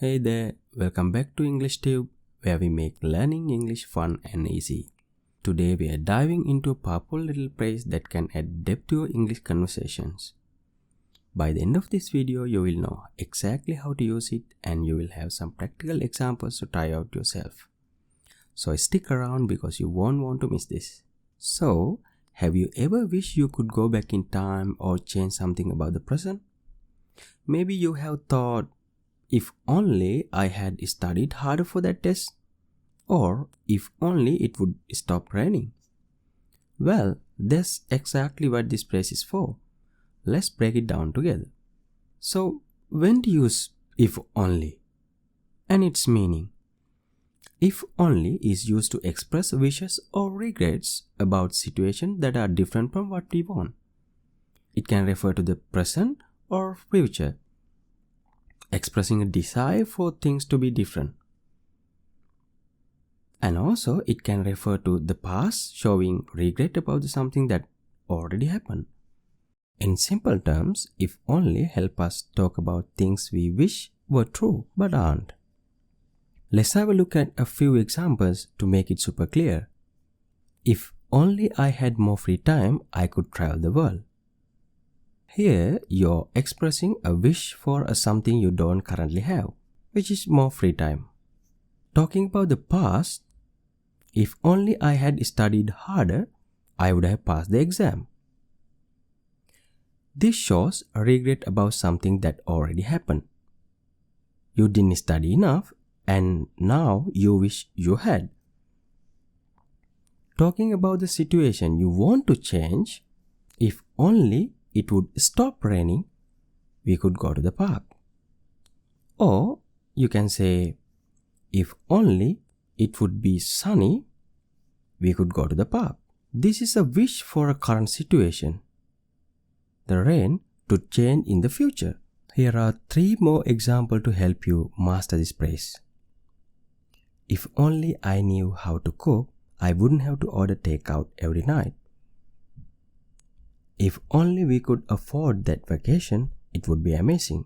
Hey there, welcome back to English Tube, where we make learning English fun and easy. Today we are diving into a powerful little phrase that can add depth to your English conversations. By the end of this video, you will know exactly how to use it and you will have some practical examples to try out yourself. So stick around because you won't want to miss this. So, have you ever wished you could go back in time or change something about the present? Maybe you have thought, if only I had studied harder for that test, or if only it would stop raining. Well, that's exactly what this phrase is for. Let's break it down together. So, when to use if only and its meaning? If only is used to express wishes or regrets about situations that are different from what we want. It can refer to the present or future, expressing a desire for things to be different. And also, it can refer to the past, showing regret about something that already happened. In simple terms, if only help us talk about things we wish were true but aren't. Let's have a look at a few examples to make it super clear. If only I had more free time, I could travel the world. Here, you're expressing a wish for something you don't currently have, which is more free time. Talking about the past, if only I had studied harder, I would have passed the exam. This shows a regret about something that already happened. You didn't study enough and now you wish you had. Talking about the situation you want to change, if only it would stop raining, we could go to the park. Or you can say, if only it would be sunny, we could go to the park. This is a wish for a current situation, the rain to change in the future. Here are 3 more examples to help you master this phrase. If only I knew how to cook, I wouldn't have to order takeout every night. If only we could afford that vacation, it would be amazing.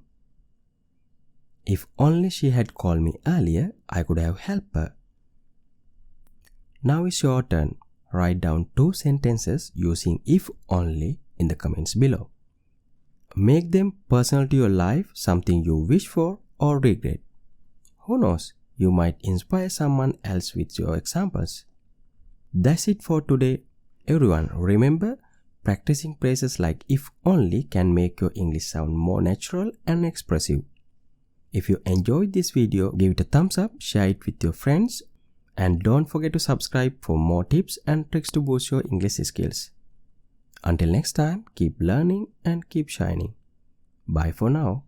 If only she had called me earlier, I could have helped her. Now it's your turn. Write down 2 sentences using if only in the comments below. Make them personal to your life, something you wish for or regret. Who knows, you might inspire someone else with your examples. That's it for today. Everyone, remember, practicing phrases like if only can make your English sound more natural and expressive. If you enjoyed this video, give it a thumbs up, share it with your friends, and don't forget to subscribe for more tips and tricks to boost your English skills. Until next time, keep learning and keep shining. Bye for now.